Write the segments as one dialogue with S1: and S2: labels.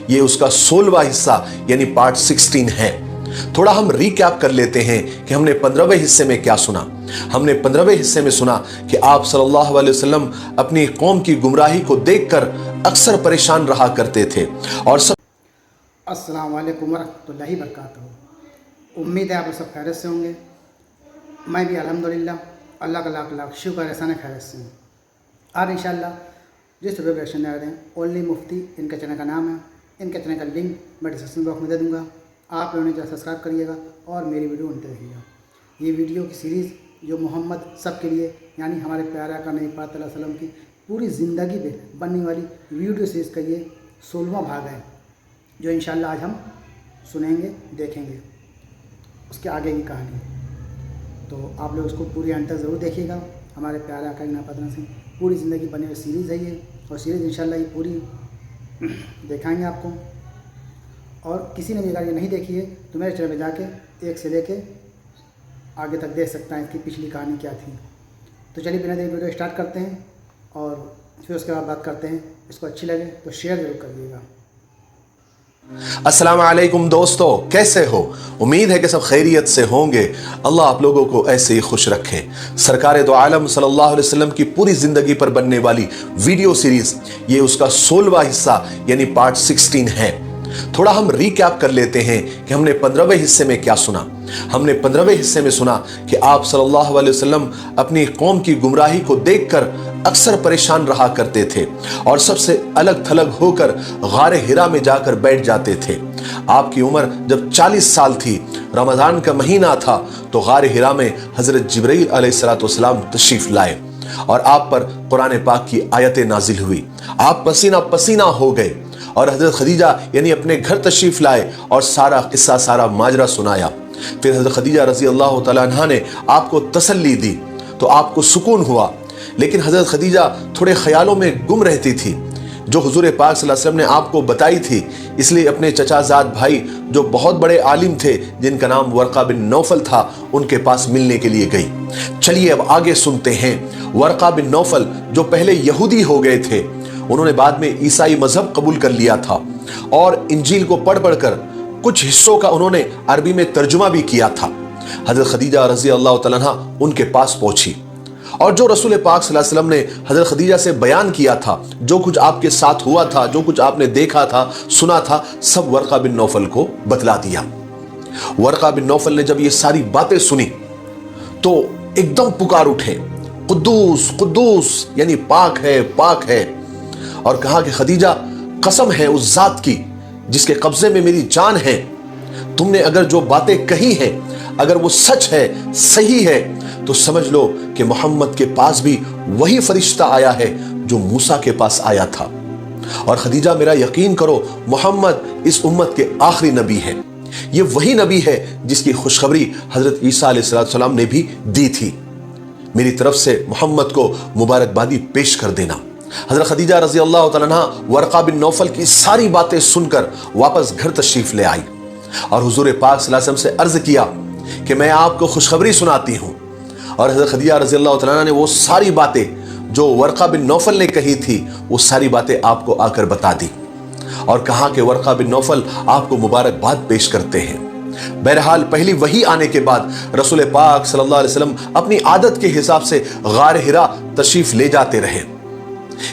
S1: یہ اس کا 16واں حصہ یعنی پارٹ 16 ہے۔ تھوڑا ہم ریکیپ کر لیتے ہیں کہ ہم نے 15ویں حصے میں کیا سنا۔ ہم نے 15ویں حصے میں سنا کہ آپ صلی اللہ علیہ وسلم اپنی قوم کی گمراہی کو دیکھ کر اکثر پریشان رہا کرتے تھے اور
S2: السلام علیکم ورحمۃ اللہ وبرکاتہ۔ امید ہے آپ سب خیریت سے ہوں گے۔ میں بھی الحمدللہ اللہ کا لاکھ لاکھ شکر احسان خیریت سے ہوں۔ اور انشاءاللہ جس ویڈیو ریئیکشن دے رہے ہیں اونلی مفتی، ان کے چینل کا نام ہے، ان کے چینل کا لنک میں ڈسکرپشن باکس میں دے دوں گا۔ آپ لوگوں نے سبسکرائب کریے گا اور میری ویڈیو انتے دیکھیے گا۔ یہ ویڈیو کی سیریز جو محمد سب کے لیے یعنی ہمارے پیارے آقا نبی پاک صلی اللہ علیہ وسلم کی پوری زندگی پہ بننے والی ویڈیو سیریز کا یہ 16واں بھاگ ہے، جو انشاءاللہ آج ہم سنیں گے، دیکھیں گے اس کے آگے کی کہانی۔ تو آپ لوگ اس کو پوری انت تک ضرور دیکھیے گا۔ ہمارے پیارے آقا نبی پاک سے پوری زندگی بنے ہوئی سیریز ہے یہ، اور سیریز انشاءاللہ یہ پوری دکھائیں گے آپ کو۔ اور کسی نے بھی اگر یہ نہیں دیکھی ہے تو میرے چینل پہ جا کے ایک سے لے کے آگے تک دیکھ سکتا ہے اس کی پچھلی کہانی کیا تھی۔ تو چلیے بنا دیکھ ویڈیو اسٹارٹ کرتے ہیں اور پھر اس کے بعد بات کرتے ہیں۔ اس کو اچھی لگے تو شیئر ضرور کریے گا۔
S1: السلام علیکم دوستو، کیسے ہو؟ امید ہے کہ سب خیریت سے ہوں گے۔ اللہ آپ لوگوں کو ایسے ہی خوش رکھے۔ سرکار دو عالم صلی اللہ علیہ وسلم کی پوری زندگی پر بننے والی ویڈیو سیریز یہ اس کا 16واں حصہ یعنی پارٹ 16 ہے۔ تھوڑا ہم ریکیپ کر لیتے ہیں کہ ہم نے 15ویں حصے میں کیا سنا۔ ہم نے 15ویں حصے میں سنا کہ آپ صلی اللہ علیہ وسلم اپنی قوم کی گمراہی کو دیکھ کر اکثر پریشان رہا کرتے تھے اور سب سے الگ تھلگ ہو کر غار حرا میں جا کر بیٹھ جاتے تھے۔ آپ کی عمر جب 40 سال تھی، رمضان کا مہینہ تھا، تو غار حرا میں حضرت جبرائیل علیہ السلام تشریف لائے اور آپ پر قرآن پاک کی آیتیں نازل ہوئی۔ آپ پسینہ پسینہ ہو گئے اور حضرت خدیجہ یعنی اپنے گھر تشریف لائے اور سارا قصہ، سارا ماجرا سنایا۔ پھر حضرت خدیجہ رضی اللہ تعالیٰ عنہا نے آپ کو تسلی دی تو آپ کو سکون ہوا، لیکن حضرت خدیجہ تھوڑے خیالوں میں گم رہتی تھی جو حضور پاک صلی اللہ علیہ وسلم نے آپ کو بتائی تھی۔ اس لیے اپنے چچا زاد بھائی جو بہت بڑے عالم تھے جن کا نام ورقہ بن نوفل تھا، ان کے پاس ملنے کے لیے گئی۔ چلیے اب آگے سنتے ہیں۔ ورقہ بن نوفل جو پہلے یہودی ہو گئے تھے، انہوں نے بعد میں عیسائی مذہب قبول کر لیا تھا اور انجیل کو پڑھ پڑھ کر کچھ حصوں کا انہوں نے عربی میں ترجمہ بھی کیا تھا۔ حضرت خدیجہ رضی اللہ تعالیٰ عنہ ان کے پاس پہنچی اور جو رسول پاک صلی اللہ علیہ وسلم نے حضرت خدیجہ سے بیان کیا تھا، جو کچھ آپ کے ساتھ ہوا تھا، جو کچھ آپ نے دیکھا تھا، سنا تھا، سب ورقہ بن نوفل کو بتلا دیا۔ ورقہ بن نوفل نے جب یہ ساری باتیں سنی تو ایک دم پکار اٹھے، قدوس قدوس یعنی پاک ہے، پاک ہے، اور کہا کہ خدیجہ قسم ہے اس ذات کی جس کے قبضے میں میری جان ہے، تم نے اگر جو باتیں کہی ہیں اگر وہ سچ ہے، صحیح ہے، تو سمجھ لو کہ محمد کے پاس بھی وہی فرشتہ آیا ہے جو موسیٰ کے پاس آیا تھا، اور خدیجہ میرا یقین کرو محمد اس امت کے آخری نبی ہے، یہ وہی نبی ہے جس کی خوشخبری حضرت عیسیٰ علیہ السلام نے بھی دی تھی، میری طرف سے محمد کو مبارکبادی پیش کر دینا۔ حضرت خدیجہ رضی اللہ تعالیٰ عنہ ورقہ بن نوفل کی ساری باتیں سن کر واپس گھر تشریف لے آئی اور حضور پاک صلی اللہ علیہ وسلم سے عرض کیا کہ میں آپ کو خوشخبری سناتی ہوں، اور حضرت خدیجہ رضی اللہ تعالیٰ عنہ نے وہ ساری باتیں جو ورقہ بن نوفل نے کہی تھی وہ ساری باتیں آپ کو آ کر بتا دی اور کہا کہ ورقہ بن نوفل آپ کو مبارکباد پیش کرتے ہیں۔ بہرحال پہلی وحی آنے کے بعد رسول پاک صلی اللہ علیہ وسلم اپنی عادت کے حساب سے غار حرا تشریف لے جاتے رہے۔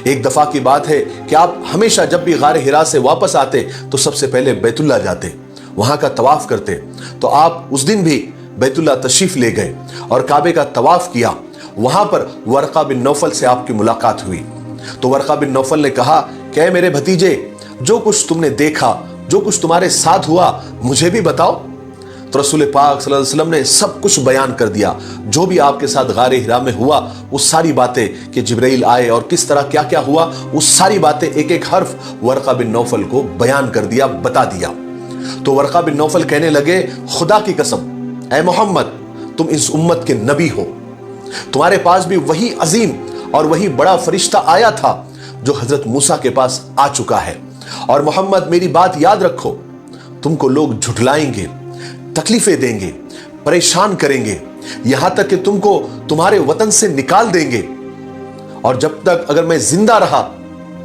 S1: ایک دفعہ کی بات ہے کہ آپ ہمیشہ جب بھی غار حرا سے واپس آتے تو سب سے پہلے بیت اللہ جاتے، وہاں کا طواف کرتے، تو آپ اس دن بھی بیت اللہ تشریف لے گئے اور کعبے کا طواف کیا۔ وہاں پر ورقہ بن نوفل سے آپ کی ملاقات ہوئی تو ورقہ بن نوفل نے کہا کہ اے میرے بھتیجے، جو کچھ تم نے دیکھا، جو کچھ تمہارے ساتھ ہوا، مجھے بھی بتاؤ۔ تو رسول پاک صلی اللہ علیہ وسلم نے سب کچھ بیان کر دیا، جو بھی آپ کے ساتھ غار حرا میں ہوا، وہ ساری باتیں کہ جبرائیل آئے اور کس طرح کیا کیا ہوا، وہ ساری باتیں ایک ایک حرف ورقہ بن نوفل کو بیان کر دیا، بتا دیا۔ تو ورقہ بن نوفل کہنے لگے خدا کی قسم اے محمد، تم اس امت کے نبی ہو، تمہارے پاس بھی وہی عظیم اور وہی بڑا فرشتہ آیا تھا جو حضرت موسیٰ کے پاس آ چکا ہے، اور محمد میری بات یاد رکھو، تم کو لوگ جھٹلائیں گے، تکلیفیں دیں گے، پریشان کریں گے، یہاں تک کہ تم کو تمہارے وطن سے نکال دیں گے، اور جب تک اگر میں زندہ رہا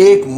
S1: 1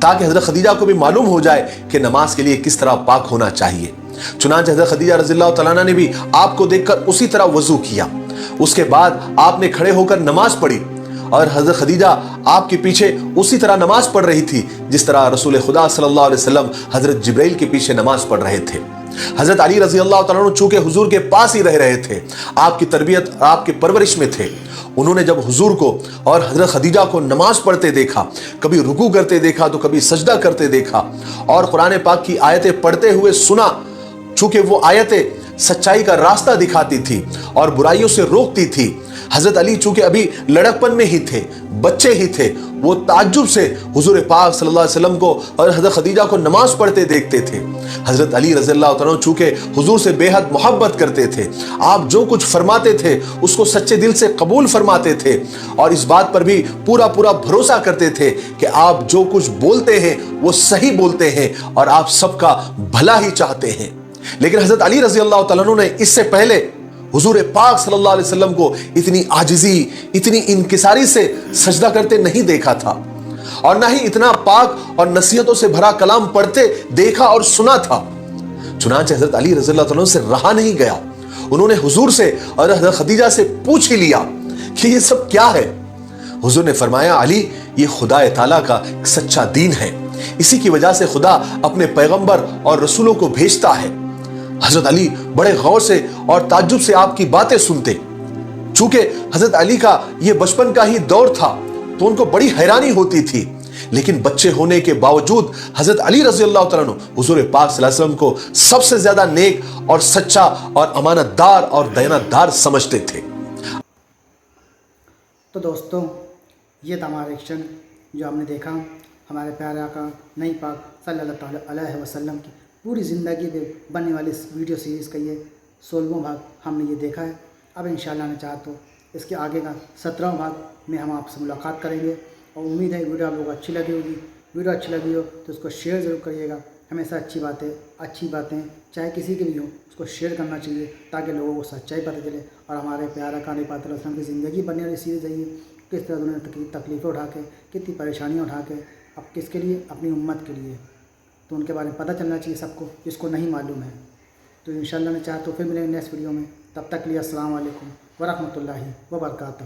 S1: تاکہ حضرت خدیجہ کو بھی معلوم ہو جائے کہ نماز کے لیے کس طرح پاک ہونا چاہیے۔ چنانچہ حضرت خدیجہ رضی اللہ تعالیٰ عنہ نے بھی آپ کو دیکھ کر اسی طرح وضو کیا۔ اس کے بعد آپ نے کھڑے ہو کر نماز پڑھی اور حضرت خدیجہ آپ کے پیچھے اسی طرح نماز پڑھ رہی تھی جس طرح رسول خدا صلی اللہ علیہ وسلم حضرت جبرائیل کے پیچھے نماز پڑھ رہے تھے۔ حضرت علی رضی اللہ تعالیٰ عنہ چونکہ حضور کے پاس ہی رہ رہے تھے، آپ کی تربیت آپ کی پرورش میں تھے، انہوں نے جب حضور کو اور حضرت خدیجہ کو نماز پڑھتے دیکھا، کبھی رکوع کرتے دیکھا تو کبھی سجدہ کرتے دیکھا، اور قرآن پاک کی آیتیں پڑھتے ہوئے سنا، چونکہ وہ آیتیں سچائی کا راستہ دکھاتی تھی اور برائیوں سے روکتی تھی۔ حضرت علی چونکہ ابھی لڑکپن میں ہی تھے، بچے ہی تھے، وہ تعجب سے حضور پاک صلی اللہ علیہ وسلم کو اور حضرت خدیجہ کو نماز پڑھتے دیکھتے تھے۔ حضرت علی رضی اللہ تعالیٰ چونکہ حضور سے بے حد محبت کرتے تھے، آپ جو کچھ فرماتے تھے اس کو سچے دل سے قبول فرماتے تھے اور اس بات پر بھی پورا بھروسہ کرتے تھے کہ آپ جو کچھ بولتے ہیں وہ صحیح بولتے ہیں اور آپ سب کا بھلا ہی چاہتے ہیں۔ لیکن حضرت علی رضی اللہ تعالیٰ نے اس سے پہلے حضور پاک صلی اللہ علیہ وسلم کو اتنی عاجزی، اتنی انکساری سے سجدہ کرتے نہیں دیکھا تھا، اور نہ ہی اتنا پاک اور نصیحتوں سے بھرا کلام پڑھتے دیکھا اور سنا تھا۔ چنانچہ حضرت علی رضی اللہ تعالیٰ سے رہا نہیں گیا، انہوں نے حضور سے اور حضرت خدیجہ سے پوچھ ہی لیا کہ یہ سب کیا ہے۔ حضور نے فرمایا، علی، یہ خدا تعالیٰ کا سچا دین ہے، اسی کی وجہ سے خدا اپنے پیغمبر اور رسولوں کو بھیجتا ہے۔ حضرت علی بڑے غور سے اور تعجب سے آپ کی باتیں سنتے۔ چونکہ حضرت علی کا یہ بچپن کا ہی دور تھا تو ان کو بڑی حیرانی ہوتی تھی، لیکن بچے ہونے کے باوجود حضرت علی رضی اللہ تعالیٰ عنہ حضور پاک صلی اللہ علیہ وسلم کو سب سے زیادہ نیک اور سچا اور امانت دار اور دیانت دار سمجھتے تھے۔
S2: تو دوستوں، یہ تھا ہمارا ایکشن جو ہم نے دیکھا ہمارے پیارے آقا نبی پاک صلی اللہ تعالیٰ علیہ وسلم کی پوری زندگی پہ بننے والی اس ویڈیو سیریز کا یہ 16واں بھاگ ہم نے یہ دیکھا ہے۔ اب انشاءاللہ نے چاہا تو اس کے آگے کا 17واں بھاگ میں ہم آپ سے ملاقات کریں گے، اور امید ہے ویڈیو آپ لوگوں کو اچھی لگی ہوگی۔ ویڈیو اچھی لگی ہو تو اس کو شیئر ضرور کریے گا۔ ہمیشہ اچھی باتیں چاہے کسی کے بھی ہوں اس کو شیئر کرنا چاہیے تاکہ لوگوں کو سچائی پتہ چلے، اور ہمارے پیارے آقا نبی پاک صلی اللہ علیہ وسلم کی زندگی بننے والی سیریز ہے یہ، کس طرح انہوں نے تکلیفیں اٹھا کے، کتنی پریشانیاں اٹھا کے، اب کس کے لیے؟ اپنی امت کے لیے، تو ان کے بارے میں پتہ چلنا چاہیے سب کو جس کو نہیں معلوم ہے۔ تو انشاءاللہ نے چاہا تو پھر ملیں گے نیکسٹ ویڈیو میں، تب تک کے لیے السلام علیکم ورحمۃ اللہ وبرکاتہ۔